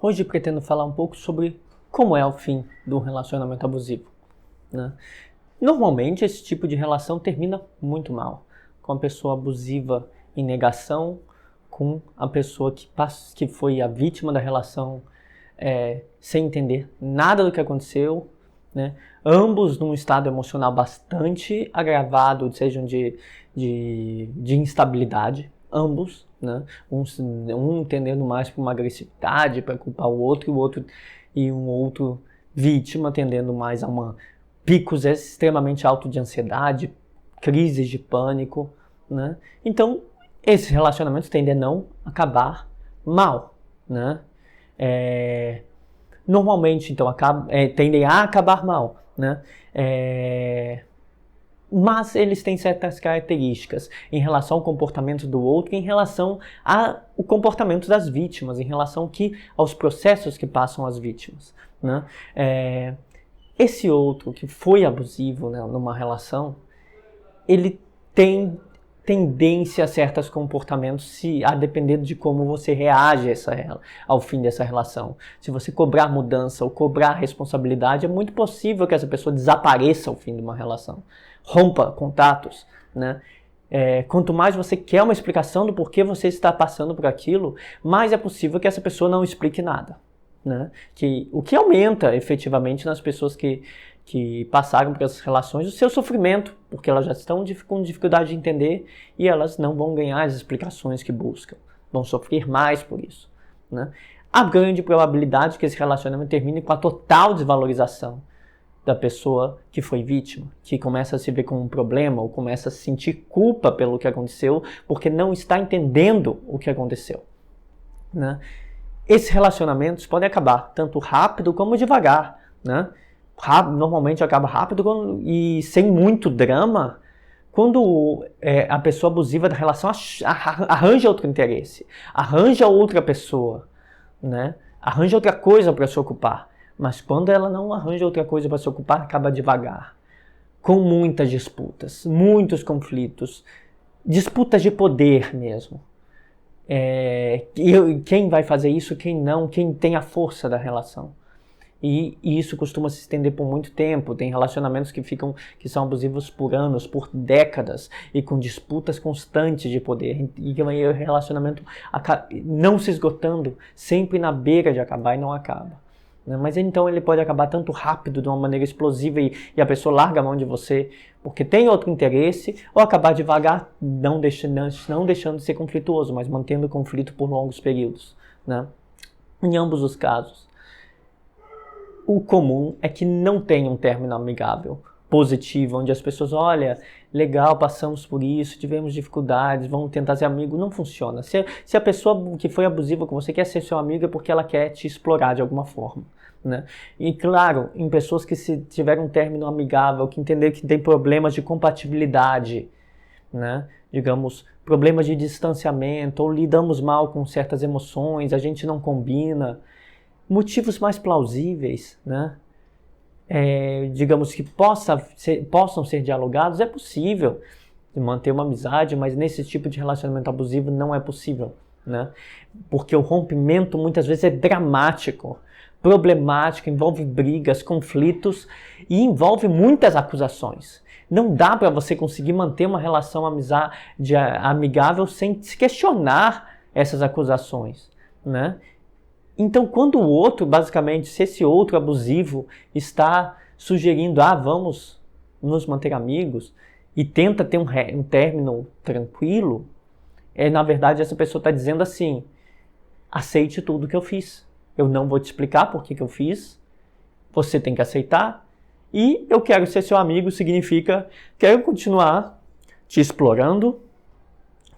Hoje pretendo falar um pouco sobre como é o fim do relacionamento abusivo, né? Normalmente esse tipo de relação termina muito mal, com a pessoa abusiva em negação, com a pessoa que foi a vítima da relação sem entender nada do que aconteceu, né? Ambos num estado emocional bastante agravado, sejam de instabilidade, ambos, né? Um tendendo mais para uma agressividade, para culpar o outro, e um outro vítima tendendo mais a picos extremamente altos de ansiedade, crises de pânico, né? Então, esses relacionamentos tendem a não acabar mal, né? Normalmente, então, tendem a acabar mal, né? Mas eles têm certas características em relação ao comportamento do outro, em relação ao comportamento das vítimas, em relação aos processos que passam as vítimas, né? Esse outro que foi abusivo, né, numa relação, ele tem tendência a certos comportamentos a depender de como você reage ao fim dessa relação. Se você cobrar mudança ou cobrar responsabilidade, é muito possível que essa pessoa desapareça ao fim de uma relação. Rompa contatos, né? Quanto mais você quer uma explicação do porquê você está passando por aquilo, mais é possível que essa pessoa não explique nada, né? O que aumenta efetivamente nas pessoas que passaram por essas relações o seu sofrimento, porque elas já estão com dificuldade de entender e elas não vão ganhar as explicações que buscam, vão sofrer mais por isso, né? Há grande probabilidade que esse relacionamento termine com a total desvalorização da pessoa que foi vítima, que começa a se ver como um problema ou começa a sentir culpa pelo que aconteceu porque não está entendendo o que aconteceu, né? Esses relacionamentos podem acabar tanto rápido como devagar, né? Normalmente acaba rápido e sem muito drama quando a pessoa abusiva da relação arranja outro interesse, arranja outra pessoa, né? Arranja outra coisa para se ocupar. Mas quando ela não arranja outra coisa para se ocupar, acaba devagar, com muitas disputas, muitos conflitos, disputas de poder mesmo. Quem vai fazer isso, quem não, quem tem a força da relação. E isso costuma se estender por muito tempo. Tem relacionamentos que são abusivos por anos, por décadas, e com disputas constantes de poder. E o relacionamento não se esgotando, sempre na beira de acabar e não acaba. Mas então ele pode acabar tanto rápido, de uma maneira explosiva, e a pessoa larga a mão de você porque tem outro interesse, ou acabar devagar, não deixando de ser conflituoso, mas mantendo o conflito por longos períodos, né? Em ambos os casos, o comum é que não tenha um término amigável, positivo, onde as pessoas, olha, legal, passamos por isso, tivemos dificuldades, vamos tentar ser amigo. Não funciona. Se a pessoa que foi abusiva com você quer ser seu amigo, é porque ela quer te explorar de alguma forma, né? E claro, em pessoas que se tiveram um término amigável, que entenderam que tem problemas de compatibilidade, né? Digamos, problemas de distanciamento, ou lidamos mal com certas emoções, a gente não combina, motivos mais plausíveis, né? Digamos que possam ser dialogados, é possível manter uma amizade, mas nesse tipo de relacionamento abusivo não é possível, né? Porque o rompimento muitas vezes é dramático, problemático, envolve brigas, conflitos e envolve muitas acusações. Não dá para você conseguir manter uma relação amigável sem se questionar essas acusações, né? Então, quando o outro, basicamente, se esse outro abusivo está sugerindo, vamos nos manter amigos, e tenta ter um término tranquilo, na verdade, essa pessoa está dizendo assim, aceite tudo que eu fiz. Eu não vou te explicar por que eu fiz, você tem que aceitar, e eu quero ser seu amigo, significa, quero continuar te explorando,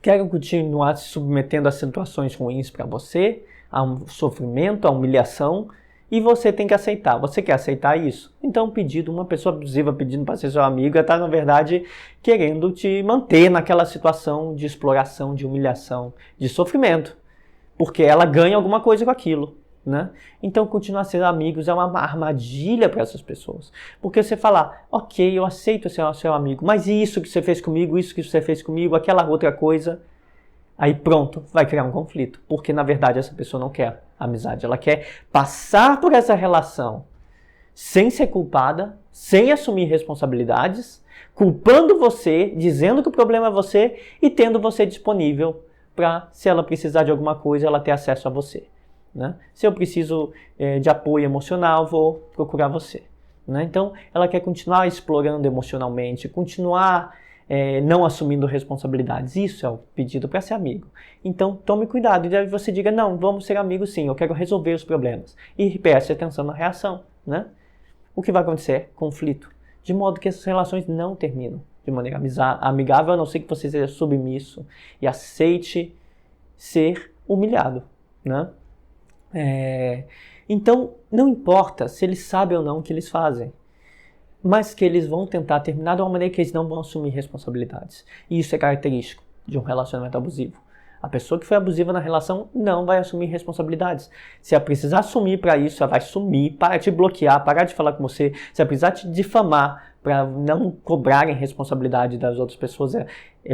quero continuar te submetendo a situações ruins para você, a um sofrimento, a humilhação, e você tem que aceitar. Você quer aceitar isso? Então, uma pessoa abusiva pedindo para ser seu amigo, está, na verdade, querendo te manter naquela situação de exploração, de humilhação, de sofrimento, porque ela ganha alguma coisa com aquilo, né? Então, continuar sendo amigos é uma armadilha para essas pessoas. Porque você falar, ok, eu aceito ser seu amigo, mas isso que você fez comigo, isso que você fez comigo, aquela outra coisa, Aí pronto, vai criar um conflito, porque na verdade essa pessoa não quer amizade, ela quer passar por essa relação sem ser culpada, sem assumir responsabilidades, culpando você, dizendo que o problema é você e tendo você disponível para, se ela precisar de alguma coisa, ela ter acesso a você. Né? Se eu preciso de apoio emocional, vou procurar você. Né? Então, ela quer continuar explorando emocionalmente, continuar não assumindo responsabilidades. Isso é o pedido para ser amigo. Então, tome cuidado. E daí você diga, não, vamos ser amigos sim, eu quero resolver os problemas. E preste atenção na reação. Né? O que vai acontecer? Conflito. De modo que essas relações não terminam de maneira amigável, a não ser que você seja submisso e aceite ser humilhado. Né? Então, não importa se eles sabem ou não o que eles fazem, mas que eles vão tentar terminar de uma maneira que eles não vão assumir responsabilidades. E isso é característico de um relacionamento abusivo. A pessoa que foi abusiva na relação não vai assumir responsabilidades. Se ela precisar assumir para isso, ela vai sumir, para te bloquear, parar de falar com você. Se ela precisar te difamar para não cobrarem responsabilidade das outras pessoas,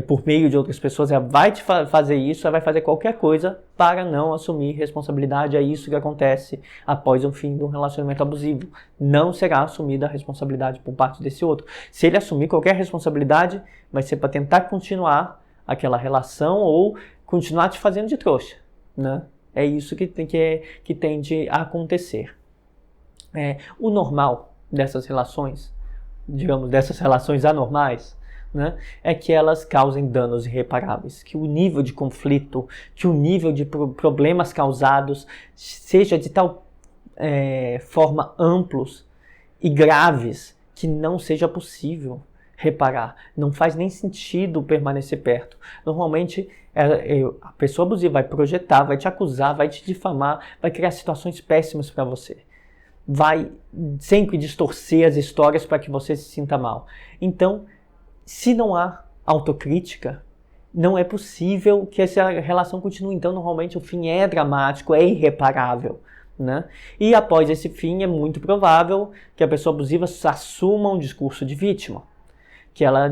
por meio de outras pessoas, ela vai te fazer isso, ela vai fazer qualquer coisa para não assumir responsabilidade. É isso que acontece após o fim de um relacionamento abusivo. Não será assumida a responsabilidade por parte desse outro. Se ele assumir qualquer responsabilidade, vai ser para tentar continuar aquela relação ou continuar te fazendo de trouxa, né? É isso que tende a acontecer. O normal dessas relações, digamos, dessas relações anormais, né, é que elas causem danos irreparáveis, que o nível de conflito, que o nível de problemas causados seja de tal forma amplos e graves que não seja possível reparar. Não faz nem sentido permanecer perto. Normalmente, a pessoa abusiva vai projetar, vai te acusar, vai te difamar, vai criar situações péssimas para você. Vai sempre distorcer as histórias para que você se sinta mal. Então, se não há autocrítica, não é possível que essa relação continue. Então, normalmente, o fim é dramático, é irreparável. Né? E após esse fim, é muito provável que a pessoa abusiva assuma um discurso de vítima. Que ela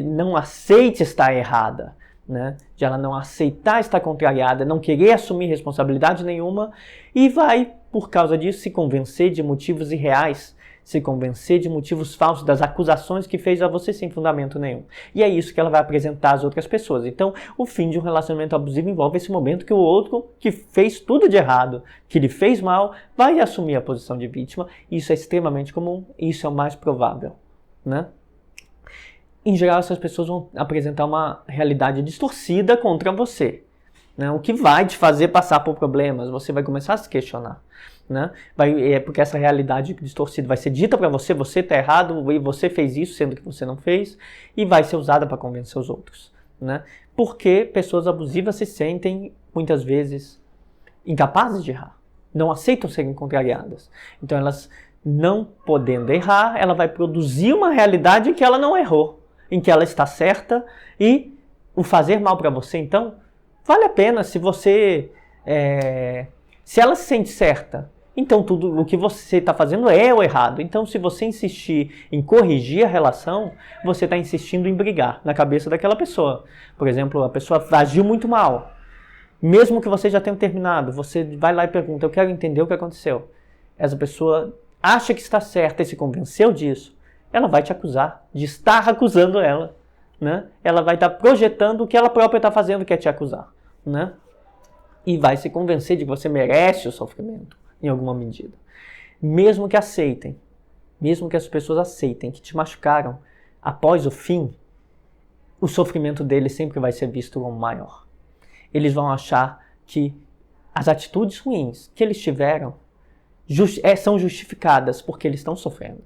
não aceite estar errada, né? De ela não aceitar estar contrariada, não querer assumir responsabilidade nenhuma e vai, por causa disso, se convencer de motivos irreais, se convencer de motivos falsos, das acusações que fez a você sem fundamento nenhum. E é isso que ela vai apresentar às outras pessoas. Então, o fim de um relacionamento abusivo envolve esse momento que o outro, que fez tudo de errado, que lhe fez mal, vai assumir a posição de vítima. Isso é extremamente comum, isso é o mais provável, né? Em geral, essas pessoas vão apresentar uma realidade distorcida contra você, né? O que vai te fazer passar por problemas, você vai começar a se questionar, né? Porque essa realidade distorcida vai ser dita para você, você está errado e você fez isso, sendo que você não fez, e vai ser usada para convencer os outros, né? Porque pessoas abusivas se sentem, muitas vezes, incapazes de errar, não aceitam serem contrariadas. Então, elas, não podendo errar, ela vai produzir uma realidade em que ela não errou, em que ela está certa, e o fazer mal para você, então, vale a pena se você... se ela se sente certa, então tudo o que você está fazendo é o errado. Então, se você insistir em corrigir a relação, você está insistindo em brigar na cabeça daquela pessoa. Por exemplo, a pessoa agiu muito mal. Mesmo que você já tenha terminado, você vai lá e pergunta, eu quero entender o que aconteceu. Essa pessoa acha que está certa e se convenceu disso. Ela vai te acusar de estar acusando ela, né? Ela vai estar projetando o que ela própria está fazendo, que é te acusar, né? E vai se convencer de que você merece o sofrimento, em alguma medida. Mesmo que aceitem, mesmo que as pessoas aceitem que te machucaram, após o fim, o sofrimento deles sempre vai ser visto como maior. Eles vão achar que as atitudes ruins que eles tiveram são justificadas porque eles estão sofrendo.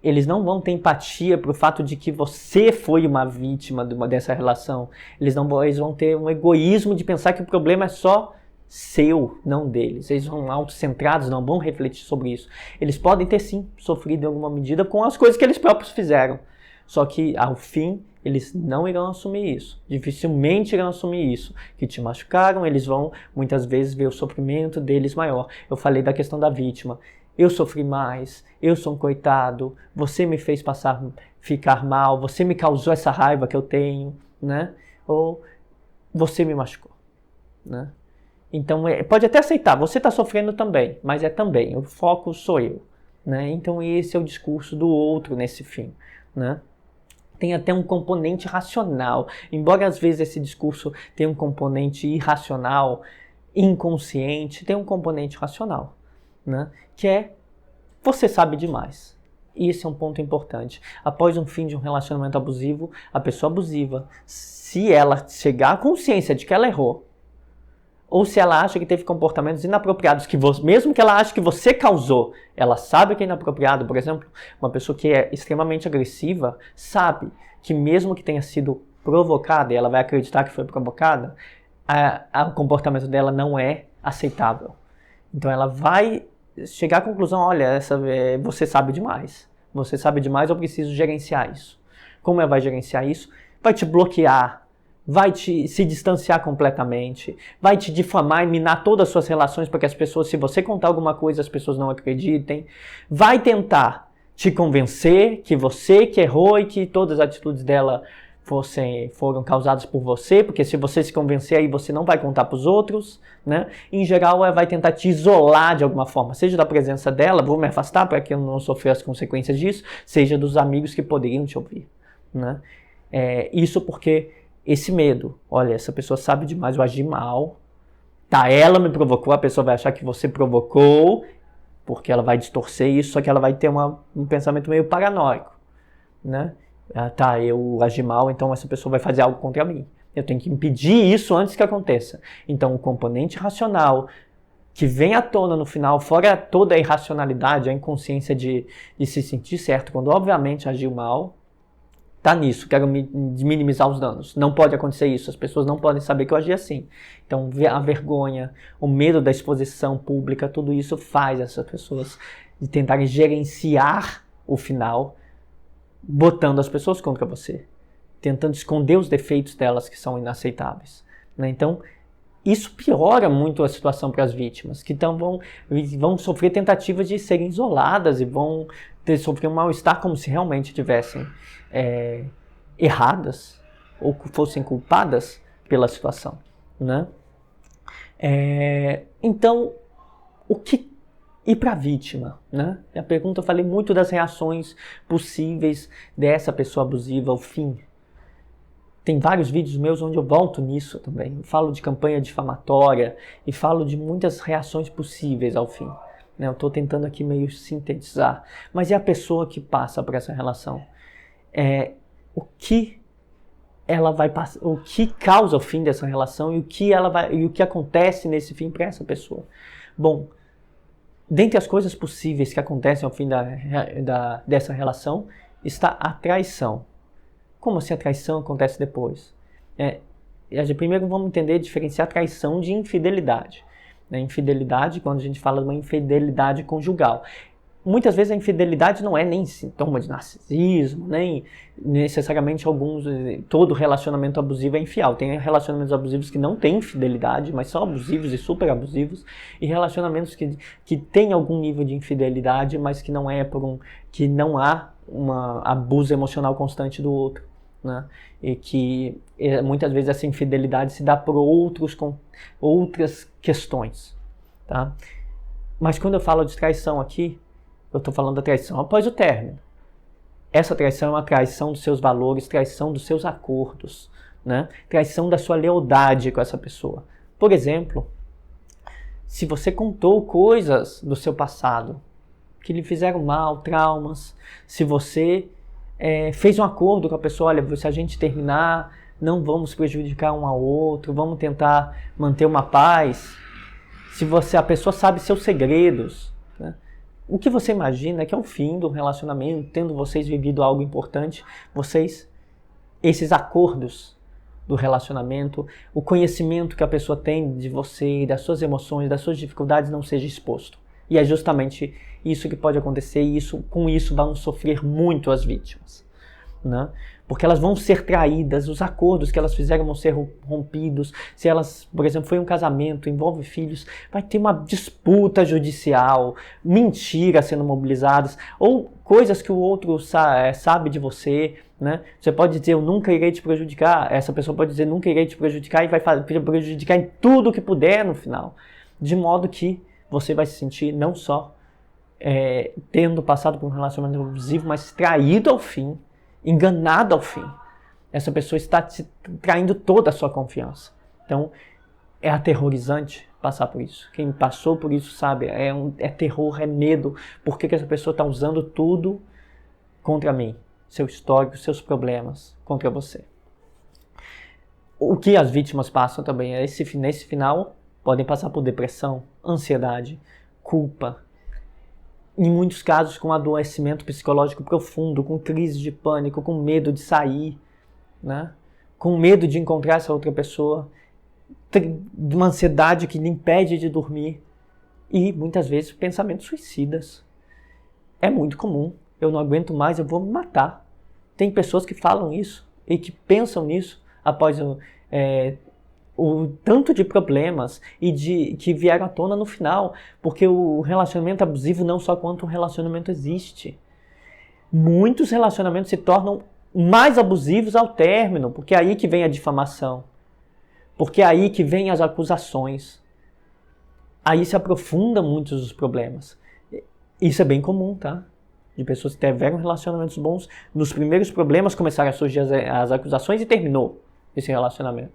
Eles não vão ter empatia para o fato de que você foi uma vítima dessa relação. Eles vão ter um egoísmo de pensar que o problema é só seu, não deles. Eles são autocentrados, não vão refletir sobre isso. Eles podem ter sim sofrido em alguma medida com as coisas que eles próprios fizeram. Só que ao fim, eles não irão assumir isso. Dificilmente irão assumir isso. Que te machucaram, eles vão muitas vezes ver o sofrimento deles maior. Eu falei da questão da vítima. Eu sofri mais, eu sou um coitado, você me fez ficar mal, você me causou essa raiva que eu tenho, né? Ou você me machucou, né? Então, pode até aceitar, você está sofrendo também, mas é também, o foco sou eu, né? Então, esse é o discurso do outro nesse fim, né? Tem até um componente racional, embora às vezes esse discurso tenha um componente irracional, inconsciente, tem um componente racional, né? Que é, você sabe demais. Isso é um ponto importante. Após um fim de um relacionamento abusivo, a pessoa abusiva, se ela chegar à consciência de que ela errou, ou se ela acha que teve comportamentos inapropriados, que mesmo que ela ache que você causou, ela sabe que é inapropriado. Por exemplo, uma pessoa que é extremamente agressiva sabe que mesmo que tenha sido provocada, e ela vai acreditar que foi provocada, o comportamento dela não é aceitável. Então ela vai chegar à conclusão, olha, você sabe demais. Você sabe demais, eu preciso gerenciar isso. Como ela vai gerenciar isso? Vai te bloquear, vai se distanciar completamente, vai te difamar e minar todas as suas relações para que as pessoas, se você contar alguma coisa, as pessoas não acreditem. Vai tentar te convencer que você que errou e que todas as atitudes dela foram causadas por você, porque se você se convencer aí você não vai contar para os outros, né? Em geral, ela vai tentar te isolar de alguma forma, seja da presença dela, vou me afastar para que eu não sofra as consequências disso, seja dos amigos que poderiam te ouvir, né? Isso porque esse medo, olha, essa pessoa sabe demais, eu agi mal, tá, ela me provocou, a pessoa vai achar que você provocou, porque ela vai distorcer isso, só que ela vai ter um pensamento meio paranoico, né? Tá, eu agi mal, então essa pessoa vai fazer algo contra mim. Eu tenho que impedir isso antes que aconteça. Então o componente racional que vem à tona no final, fora toda a irracionalidade, a inconsciência de se sentir certo, quando obviamente agiu mal, tá nisso, quero minimizar os danos. Não pode acontecer isso, as pessoas não podem saber que eu agi assim. Então a vergonha, o medo da exposição pública, tudo isso faz essas pessoas de tentarem gerenciar o final, botando as pessoas contra você, tentando esconder os defeitos delas que são inaceitáveis, né? Então, isso piora muito a situação para as vítimas, que então vão sofrer tentativas de serem isoladas e vão sofrer um mal-estar como se realmente tivessem erradas ou fossem culpadas pela situação, né? Então, o que e para a vítima, né? A pergunta, eu falei muito das reações possíveis dessa pessoa abusiva ao fim. Tem vários vídeos meus onde eu volto nisso também. Eu falo de campanha difamatória e falo de muitas reações possíveis ao fim, né? Eu estou tentando aqui meio sintetizar. Mas é a pessoa que passa por essa relação. O que ela vai passar, o que causa o fim dessa relação e o que acontece nesse fim para essa pessoa. Bom, dentre as coisas possíveis que acontecem ao fim dessa relação está a traição. Como assim a traição acontece depois? Primeiro vamos entender, diferenciar traição de infidelidade. Infidelidade, quando a gente fala de uma infidelidade conjugal. Muitas vezes a infidelidade não é nem sintoma de narcisismo, nem necessariamente todo relacionamento abusivo é infiel. Tem relacionamentos abusivos que não têm infidelidade, mas são abusivos e super abusivos, e relacionamentos que têm algum nível de infidelidade, mas que não que não há um abuso emocional constante do outro, né? E que muitas vezes essa infidelidade se dá por outras questões, tá? Mas quando eu falo de traição aqui, eu estou falando da traição após o término. Essa traição é uma traição dos seus valores, traição dos seus acordos, né? Traição da sua lealdade com essa pessoa. Por exemplo, se você contou coisas do seu passado que lhe fizeram mal, traumas, se você fez um acordo com a pessoa, olha, se a gente terminar, não vamos prejudicar um ao outro, vamos tentar manter uma paz. Se a pessoa sabe seus segredos, né? O que você imagina é que ao fim do relacionamento, tendo vocês vivido algo importante, esses acordos do relacionamento, o conhecimento que a pessoa tem de você, das suas emoções, das suas dificuldades não seja exposto. E é justamente isso que pode acontecer e com isso vão sofrer muito as vítimas, né? Porque elas vão ser traídas, os acordos que elas fizeram vão ser rompidos. Se elas, por exemplo, foi um casamento, envolve filhos, vai ter uma disputa judicial, mentiras sendo mobilizadas, ou coisas que o outro sabe de você, né? Você pode dizer, eu nunca irei te prejudicar. Essa pessoa pode dizer, nunca irei te prejudicar e vai prejudicar em tudo que puder no final. De modo que você vai se sentir não só tendo passado por um relacionamento abusivo, mas traído ao fim, enganado ao fim. Essa pessoa está te traindo toda a sua confiança. Então, é aterrorizante passar por isso. Quem passou por isso sabe, é terror, é medo. Por que essa pessoa está usando tudo contra mim? Seu histórico, seus problemas contra você. O que as vítimas passam também é nesse final, podem passar por depressão, ansiedade, culpa. Em muitos casos com adoecimento psicológico profundo, com crise de pânico, com medo de sair, né? Com medo de encontrar essa outra pessoa, de uma ansiedade que lhe impede de dormir e muitas vezes pensamentos suicidas. É muito comum. Eu não aguento mais, eu vou me matar. Tem pessoas que falam isso e que pensam nisso após o tanto de problemas que vieram à tona no final, porque o relacionamento abusivo não só quanto um relacionamento existe. Muitos relacionamentos se tornam mais abusivos ao término, porque é aí que vem a difamação, porque é aí que vem as acusações. Aí se aprofundam muitos os problemas. Isso é bem comum, tá? De pessoas que tiveram relacionamentos bons, nos primeiros problemas começaram a surgir as acusações e terminou esse relacionamento.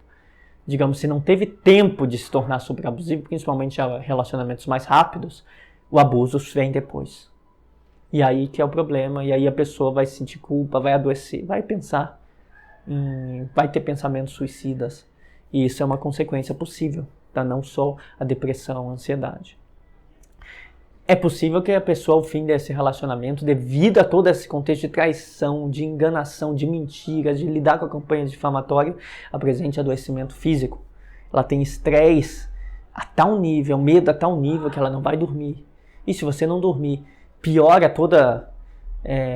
Digamos, se não teve tempo de se tornar super abusivo, principalmente relacionamentos mais rápidos, o abuso vem depois. E aí que é o problema, e aí a pessoa vai sentir culpa, vai adoecer, vai pensar, vai ter pensamentos suicidas. E isso é uma consequência possível, tá? Não só a depressão, a ansiedade. É possível que a pessoa, ao fim desse relacionamento, devido a todo esse contexto de traição, de enganação, de mentiras, de lidar com a campanha difamatória, apresente adoecimento físico. Ela tem estresse a tal nível, medo a tal nível que ela não vai dormir. E se você não dormir, piora toda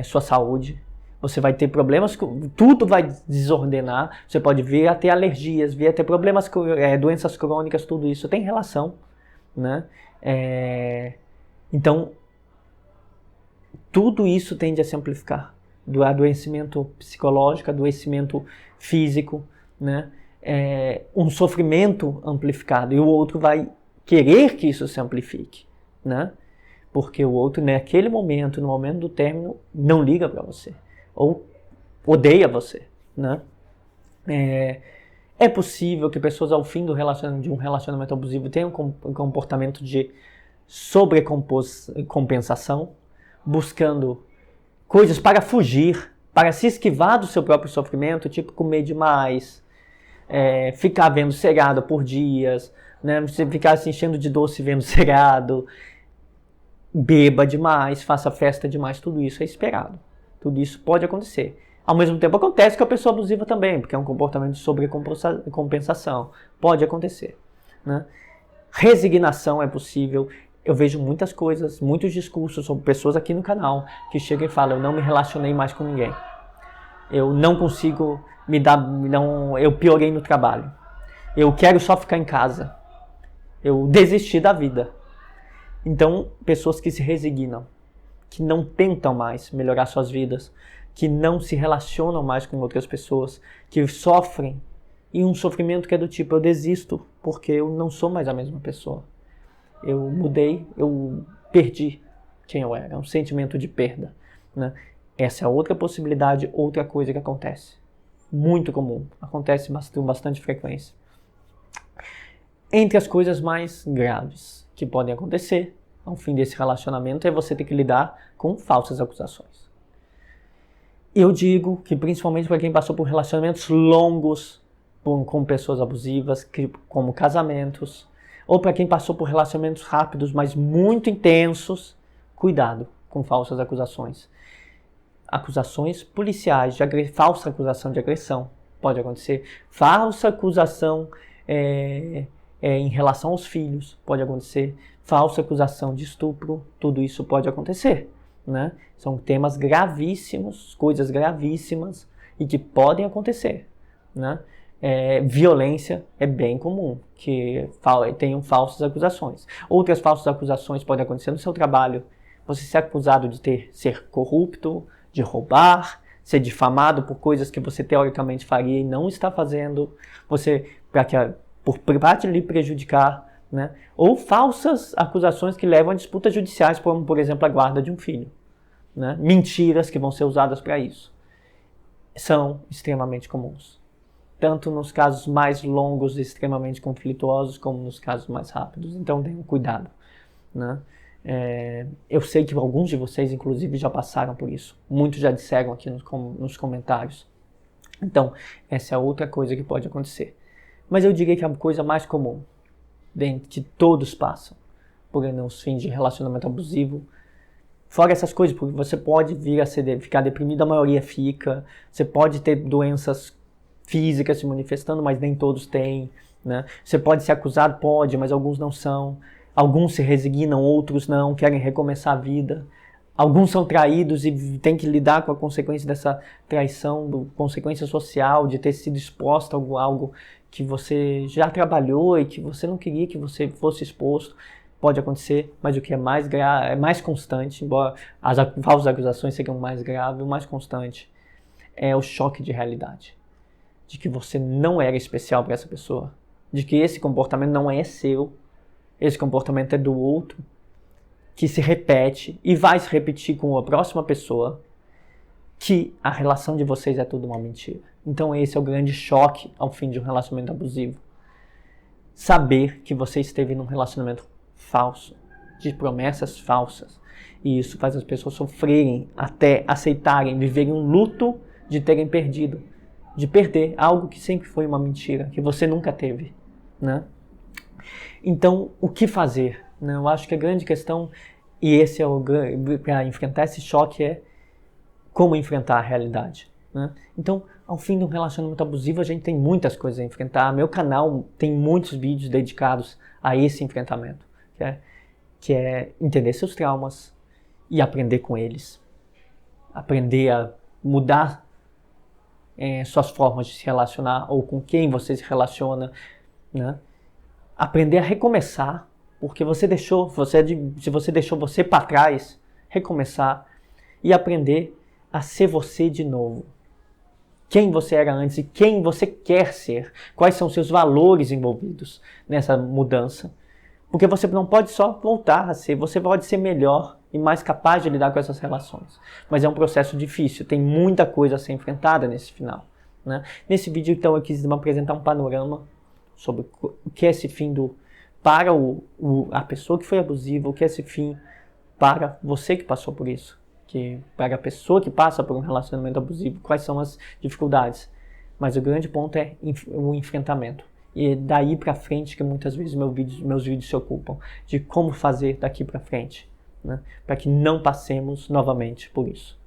sua saúde. Você vai ter problemas, tudo vai desordenar. Você pode vir a ter alergias, vir a ter problemas, doenças crônicas, tudo isso tem relação, né? Então, tudo isso tende a se amplificar. Do adoecimento psicológico, adoecimento físico, né? Um sofrimento amplificado. E o outro vai querer que isso se amplifique, né? Porque o outro, naquele momento, no momento do término, não liga para você. Ou odeia você, né? É possível que pessoas ao fim de um relacionamento abusivo tenham um comportamento de sobrecompensação, buscando coisas para fugir, para se esquivar do seu próprio sofrimento, tipo comer demais, ficar vendo seriado por dias, né? Você ficar se enchendo de doce vendo seriado, beba demais, faça festa demais, tudo isso é esperado. Tudo isso pode acontecer. Ao mesmo tempo acontece com a pessoa abusiva também, porque é um comportamento de sobrecompensação. Pode acontecer, né? Resignação é possível. Eu vejo muitas coisas, muitos discursos sobre pessoas aqui no canal que chegam e falam, eu não me relacionei mais com ninguém. Eu não consigo eu piorei no trabalho. Eu quero só ficar em casa. Eu desisti da vida. Então, pessoas que se resignam, que não tentam mais melhorar suas vidas, que não se relacionam mais com outras pessoas, que sofrem, e um sofrimento que é do tipo, eu desisto, porque eu não sou mais a mesma pessoa. Eu mudei, eu perdi quem eu era, um sentimento de perda, né? Essa é outra possibilidade, outra coisa que acontece. Muito comum, acontece com bastante frequência. Entre as coisas mais graves que podem acontecer ao fim desse relacionamento é você ter que lidar com falsas acusações. Eu digo que principalmente para quem passou por relacionamentos longos com pessoas abusivas, como casamentos, ou para quem passou por relacionamentos rápidos, mas muito intensos, cuidado com falsas acusações. Acusações policiais, falsa acusação de agressão, pode acontecer. Falsa acusação em relação aos filhos, pode acontecer. Falsa acusação de estupro, tudo isso pode acontecer, né? São temas gravíssimos, coisas gravíssimas e que podem acontecer, né? Violência é bem comum, que tenham falsas acusações. Outras falsas acusações podem acontecer no seu trabalho, você ser acusado de ser corrupto, de roubar, ser difamado por coisas que você teoricamente faria e não está fazendo, para te lhe prejudicar, né? Ou falsas acusações que levam a disputas judiciais, como, por exemplo, a guarda de um filho. Né? Mentiras que vão ser usadas para isso. São extremamente comuns. Tanto nos casos mais longos e extremamente conflituosos, como nos casos mais rápidos. Então tenham cuidado. Né? Eu sei que alguns de vocês, inclusive, já passaram por isso. Muitos já disseram aqui nos comentários. Então, essa é outra coisa que pode acontecer. Mas eu diria que a coisa mais comum, que todos passam por nos fins de relacionamento abusivo, fora essas coisas, porque você pode vir a ficar deprimido, a maioria fica, você pode ter doenças físicas se manifestando, mas nem todos têm, né? Você pode ser acusado, pode, mas alguns não são. Alguns se resignam, outros não, querem recomeçar a vida. Alguns são traídos e têm que lidar com a consequência dessa traição, consequência social, de ter sido exposto a algo que você já trabalhou e que você não queria que você fosse exposto. Pode acontecer, mas o que é mais constante, embora as falsas acusações sejam mais graves, o mais constante é o choque de realidade. De que você não era especial para essa pessoa. De que esse comportamento não é seu. Esse comportamento é do outro. Que se repete e vai se repetir com a próxima pessoa. Que a relação de vocês é tudo uma mentira. Então esse é o grande choque ao fim de um relacionamento abusivo. Saber que você esteve num relacionamento falso, de promessas falsas. E isso faz as pessoas sofrerem, até aceitarem, viverem um luto de terem perdido. De perder algo que sempre foi uma mentira, que você nunca teve, né? Então, o que fazer? Né? Eu acho que a grande questão, e esse é para enfrentar esse choque, é como enfrentar a realidade. Né? Então, ao fim de um relacionamento abusivo, a gente tem muitas coisas a enfrentar. Meu canal tem muitos vídeos dedicados a esse enfrentamento, que é entender seus traumas e aprender com eles. Aprender a mudar suas formas de se relacionar ou com quem você se relaciona, né? Aprender a recomeçar, porque se você deixou você para trás, recomeçar e aprender a ser você de novo. Quem você era antes e quem você quer ser, quais são os seus valores envolvidos nessa mudança. Porque você não pode só voltar a ser, você pode ser melhor e mais capaz de lidar com essas relações. Mas é um processo difícil, tem muita coisa a ser enfrentada nesse final. Né? Nesse vídeo, então, eu quis apresentar um panorama sobre o que é esse fim para a pessoa que foi abusiva, o que é esse fim para você que passou por isso, para a pessoa que passa por um relacionamento abusivo, quais são as dificuldades. Mas o grande ponto é o enfrentamento. E daí para frente que muitas vezes meus vídeos se ocupam, de como fazer daqui para frente, né? Para que não passemos novamente por isso.